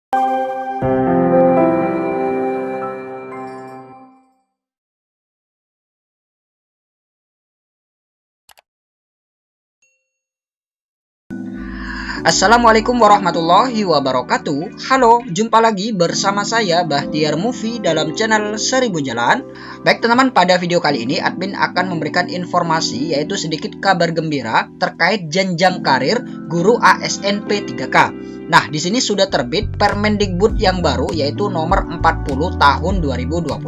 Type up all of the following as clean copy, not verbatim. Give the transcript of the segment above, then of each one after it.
Assalamualaikum warahmatullahi wabarakatuh. Halo, jumpa lagi bersama saya Bahtiar Movie dalam channel Seribu Jalan. Baik teman-teman, pada video kali ini admin akan memberikan informasi yaitu sedikit kabar gembira terkait jenjang karir guru ASN P3K. Nah, di sini sudah terbit Permendikbud yang baru yaitu nomor 40 tahun 2021.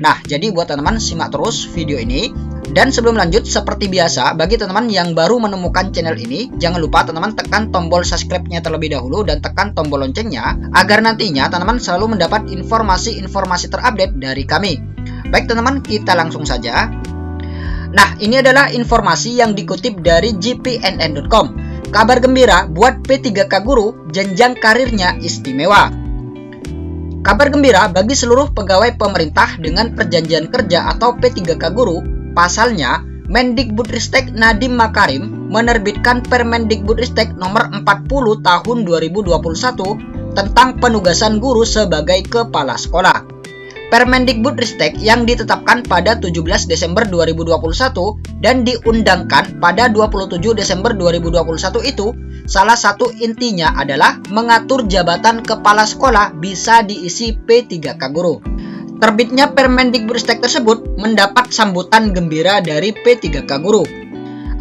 Nah, jadi buat teman-teman simak terus video ini. Dan sebelum lanjut, seperti biasa, bagi teman-teman yang baru menemukan channel ini, jangan lupa teman-teman tekan tombol subscribe-nya terlebih dahulu dan tekan tombol loncengnya, agar nantinya teman-teman selalu mendapat informasi-informasi terupdate dari kami. Baik teman-teman, kita langsung saja. Nah, ini adalah informasi yang dikutip dari jpnn.com. Kabar gembira buat P3K guru, jenjang karirnya istimewa. Kabar gembira bagi seluruh pegawai pemerintah dengan perjanjian kerja atau P3K guru. Pasalnya, Mendikbudristek Nadiem Makarim menerbitkan Permendikbudristek nomor 40 tahun 2021 tentang penugasan guru sebagai kepala sekolah. Permendikbudristek yang ditetapkan pada 17 Desember 2021 dan diundangkan pada 27 Desember 2021 itu, salah satu intinya adalah mengatur jabatan kepala sekolah bisa diisi P3K guru. Terbitnya Permendikbudristek tersebut mendapat sambutan gembira dari P3K guru.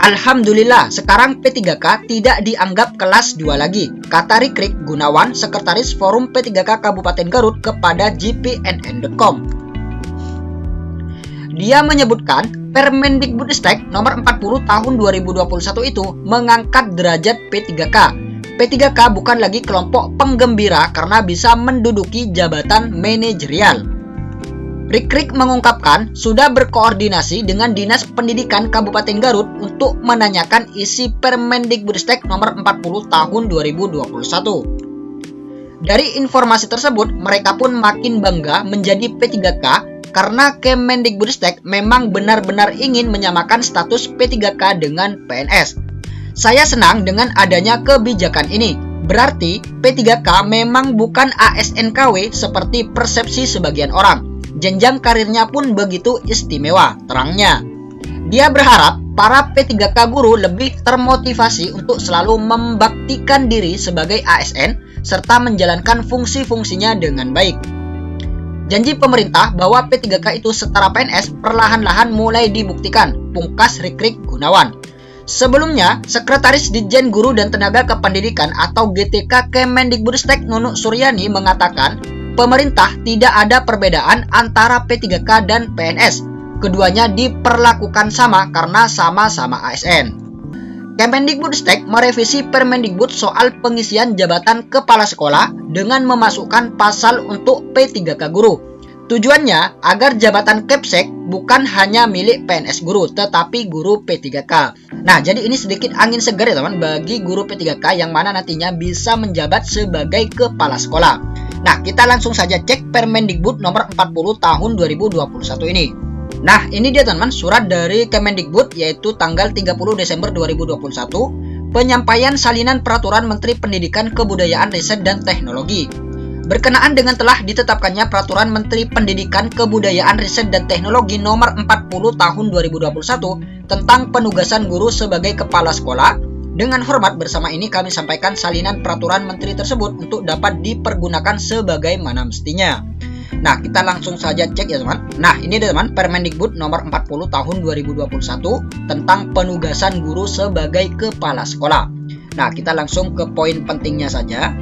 Alhamdulillah, sekarang P3K tidak dianggap kelas 2 lagi, kata Rikrik Gunawan, Sekretaris Forum P3K Kabupaten Garut kepada jpnn.com. Dia menyebutkan Permendikbudristek nomor 40 tahun 2021 itu mengangkat derajat P3K. P3K bukan lagi kelompok penggembira karena bisa menduduki jabatan manajerial. Rikrik mengungkapkan sudah berkoordinasi dengan Dinas Pendidikan Kabupaten Garut untuk menanyakan isi Permendikbudristek nomor 40 tahun 2021. Dari informasi tersebut, mereka pun makin bangga menjadi P3K karena Kemendikbudristek memang benar-benar ingin menyamakan status P3K dengan PNS. Saya senang dengan adanya kebijakan ini. Berarti P3K memang bukan ASN KW seperti persepsi sebagian orang. Jenjang karirnya pun begitu istimewa, terangnya. Dia berharap para P3K guru lebih termotivasi untuk selalu membaktikan diri sebagai ASN serta menjalankan fungsi-fungsinya dengan baik. Janji pemerintah bahwa P3K itu setara PNS perlahan-lahan mulai dibuktikan, pungkas Rikrik Gunawan. Sebelumnya, Sekretaris Ditjen Guru dan Tenaga Kependidikan atau GTK Kemendikbudristek Nunuk Suryani mengatakan, pemerintah tidak ada perbedaan antara P3K dan PNS. Keduanya diperlakukan sama karena sama-sama ASN. Kemendikbudristek merevisi Permendikbud soal pengisian jabatan kepala sekolah dengan memasukkan pasal untuk P3K guru. Tujuannya agar jabatan Kepsek bukan hanya milik PNS guru, tetapi guru P3K. Nah, jadi ini sedikit angin segar ya teman bagi guru P3K yang mana nantinya bisa menjabat sebagai kepala sekolah. Nah, kita langsung saja cek Permendikbud nomor 40 tahun 2021 ini. Nah, ini dia teman-teman surat dari Kemendikbud yaitu tanggal 30 Desember 2021, penyampaian salinan peraturan Menteri Pendidikan Kebudayaan Riset dan Teknologi. Berkenaan dengan telah ditetapkannya peraturan Menteri Pendidikan Kebudayaan Riset dan Teknologi nomor 40 tahun 2021 tentang penugasan guru sebagai kepala sekolah, dengan hormat bersama ini kami sampaikan salinan peraturan menteri tersebut untuk dapat dipergunakan sebagaimana mestinya. Nah, kita langsung saja cek ya teman. Nah, ini dia teman Permendikbud nomor 40 tahun 2021 tentang penugasan guru sebagai kepala sekolah. Nah, kita langsung ke poin pentingnya saja.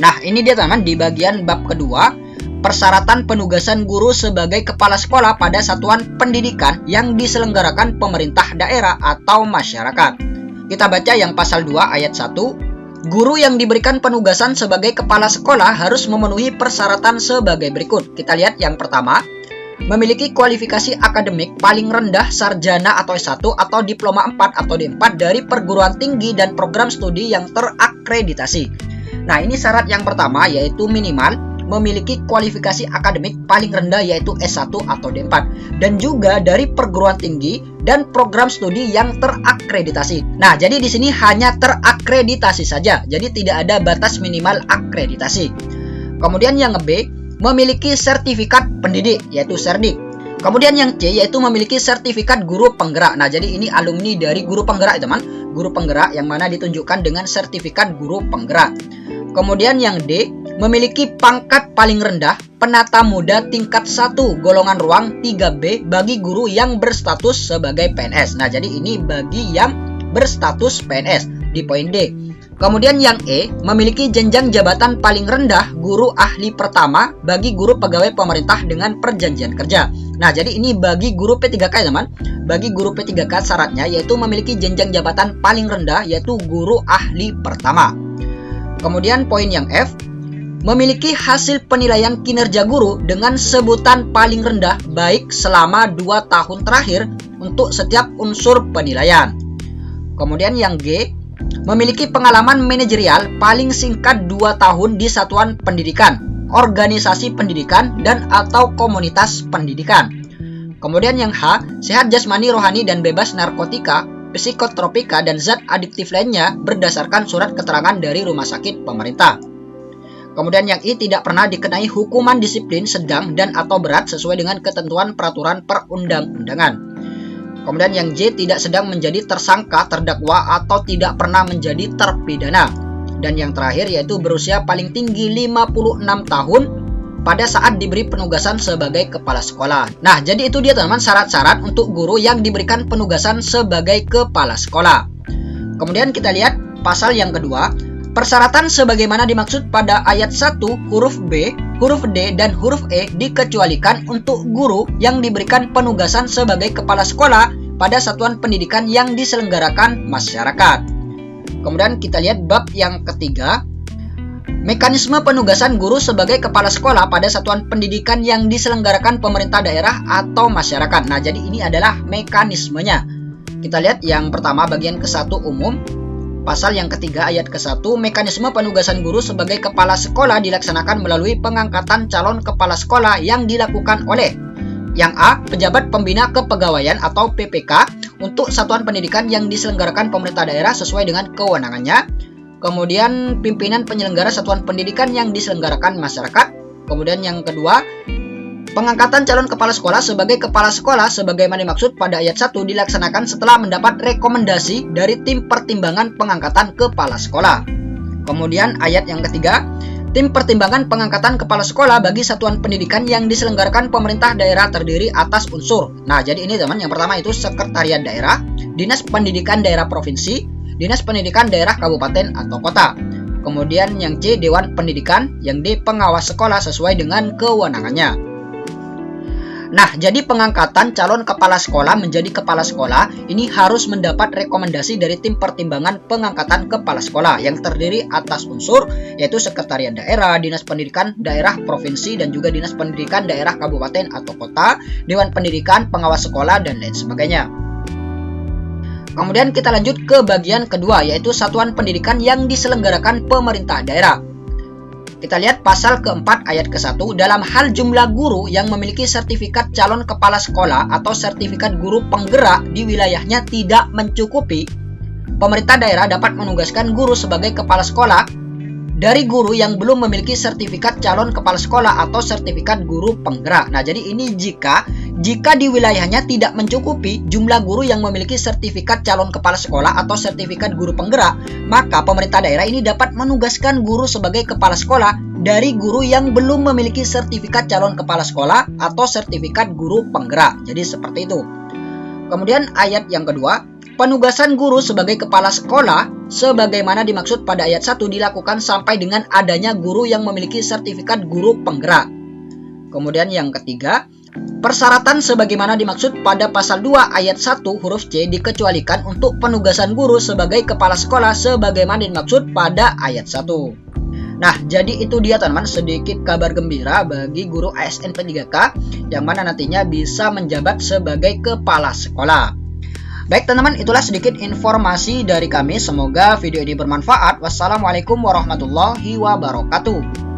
Nah, ini dia teman di bagian bab kedua, persyaratan penugasan guru sebagai kepala sekolah pada satuan pendidikan yang diselenggarakan pemerintah daerah atau masyarakat. Kita baca yang pasal 2 ayat 1. Guru yang diberikan penugasan sebagai kepala sekolah harus memenuhi persyaratan sebagai berikut. Kita lihat yang pertama, memiliki kualifikasi akademik paling rendah sarjana atau S1 atau diploma 4 atau D4 dari perguruan tinggi dan program studi yang terakreditasi. Nah, ini syarat yang pertama yaitu minimal memiliki kualifikasi akademik paling rendah yaitu S1 atau D4, dan juga dari perguruan tinggi dan program studi yang terakreditasi. Nah, jadi di sini hanya terakreditasi saja, jadi tidak ada batas minimal akreditasi. Kemudian yang B, memiliki sertifikat pendidik yaitu Serdik. Kemudian yang C yaitu memiliki sertifikat guru penggerak. Nah, jadi ini alumni dari guru penggerak, teman. Guru penggerak yang mana ditunjukkan dengan sertifikat guru penggerak. Kemudian yang D, memiliki pangkat paling rendah penata muda tingkat 1 golongan ruang 3B bagi guru yang berstatus sebagai PNS. Nah, jadi ini bagi yang berstatus PNS di poin D. Kemudian yang E, memiliki jenjang jabatan paling rendah guru ahli pertama bagi guru pegawai pemerintah dengan perjanjian kerja. Nah, jadi ini bagi guru P3K, teman. Bagi guru P3K syaratnya yaitu memiliki jenjang jabatan paling rendah yaitu guru ahli pertama. Kemudian poin yang F, memiliki hasil penilaian kinerja guru dengan sebutan paling rendah baik selama 2 tahun terakhir untuk setiap unsur penilaian. Kemudian yang G, memiliki pengalaman manajerial paling singkat 2 tahun di satuan pendidikan, organisasi pendidikan, dan atau komunitas pendidikan. Kemudian yang H, sehat jasmani, rohani, dan bebas narkotika, psikotropika, dan zat adiktif lainnya berdasarkan surat keterangan dari rumah sakit pemerintah. Kemudian yang I, tidak pernah dikenai hukuman disiplin sedang dan atau berat sesuai dengan ketentuan peraturan perundang-undangan. Kemudian yang J, tidak sedang menjadi tersangka, terdakwa, atau tidak pernah menjadi terpidana. Dan yang terakhir yaitu berusia paling tinggi 56 tahun pada saat diberi penugasan sebagai kepala sekolah. Nah, jadi itu dia teman-teman syarat-syarat untuk guru yang diberikan penugasan sebagai kepala sekolah. Kemudian kita lihat pasal yang kedua, persyaratan sebagaimana dimaksud pada ayat 1 huruf B, huruf D, dan huruf E dikecualikan untuk guru yang diberikan penugasan sebagai kepala sekolah pada satuan pendidikan yang diselenggarakan masyarakat. Kemudian kita lihat bab yang ketiga, mekanisme penugasan guru sebagai kepala sekolah pada satuan pendidikan yang diselenggarakan pemerintah daerah atau masyarakat. Nah, jadi ini adalah mekanismenya. Kita lihat yang pertama bagian ke-1 umum. Pasal yang ketiga ayat ke-1, mekanisme penugasan guru sebagai kepala sekolah dilaksanakan melalui pengangkatan calon kepala sekolah yang dilakukan oleh yang A, pejabat pembina kepegawaian atau PPK untuk satuan pendidikan yang diselenggarakan pemerintah daerah sesuai dengan kewenangannya. Kemudian pimpinan penyelenggara satuan pendidikan yang diselenggarakan masyarakat. Kemudian yang kedua, pengangkatan calon kepala sekolah sebagai kepala sekolah sebagaimana dimaksud pada ayat 1 dilaksanakan setelah mendapat rekomendasi dari tim pertimbangan pengangkatan kepala sekolah. Kemudian ayat yang ketiga, tim pertimbangan pengangkatan kepala sekolah bagi satuan pendidikan yang diselenggarakan pemerintah daerah terdiri atas unsur. Nah, jadi ini teman, yang pertama itu sekretariat daerah, dinas pendidikan daerah provinsi, dinas pendidikan daerah kabupaten atau kota. Kemudian yang C, dewan pendidikan, yang D, pengawas sekolah sesuai dengan kewenangannya. Nah, jadi pengangkatan calon kepala sekolah menjadi kepala sekolah ini harus mendapat rekomendasi dari tim pertimbangan pengangkatan kepala sekolah yang terdiri atas unsur yaitu sekretariat daerah, dinas pendidikan daerah provinsi, dan juga dinas pendidikan daerah kabupaten atau kota, dewan pendidikan, pengawas sekolah, dan lain sebagainya. Kemudian kita lanjut ke bagian kedua yaitu satuan pendidikan yang diselenggarakan pemerintah daerah. Kita lihat pasal keempat ayat ke-1, dalam hal jumlah guru yang memiliki sertifikat calon kepala sekolah atau sertifikat guru penggerak di wilayahnya tidak mencukupi, pemerintah daerah dapat menugaskan guru sebagai kepala sekolah dari guru yang belum memiliki sertifikat calon kepala sekolah atau sertifikat guru penggerak. Nah, jadi ini jika di wilayahnya tidak mencukupi jumlah guru yang memiliki sertifikat calon kepala sekolah atau sertifikat guru penggerak, maka pemerintah daerah ini dapat menugaskan guru sebagai kepala sekolah dari guru yang belum memiliki sertifikat calon kepala sekolah atau sertifikat guru penggerak. Jadi seperti itu. Kemudian ayat yang kedua, penugasan guru sebagai kepala sekolah sebagaimana dimaksud pada ayat 1 dilakukan sampai dengan adanya guru yang memiliki sertifikat guru penggerak. Kemudian yang ketiga, persyaratan sebagaimana dimaksud pada pasal 2 ayat 1 huruf C dikecualikan untuk penugasan guru sebagai kepala sekolah sebagaimana dimaksud pada ayat 1. Nah, jadi itu dia teman-teman sedikit kabar gembira bagi guru ASN P3K yang mana nantinya bisa menjabat sebagai kepala sekolah. Baik teman-teman, itulah sedikit informasi dari kami. Semoga video ini bermanfaat. Wassalamualaikum warahmatullahi wabarakatuh.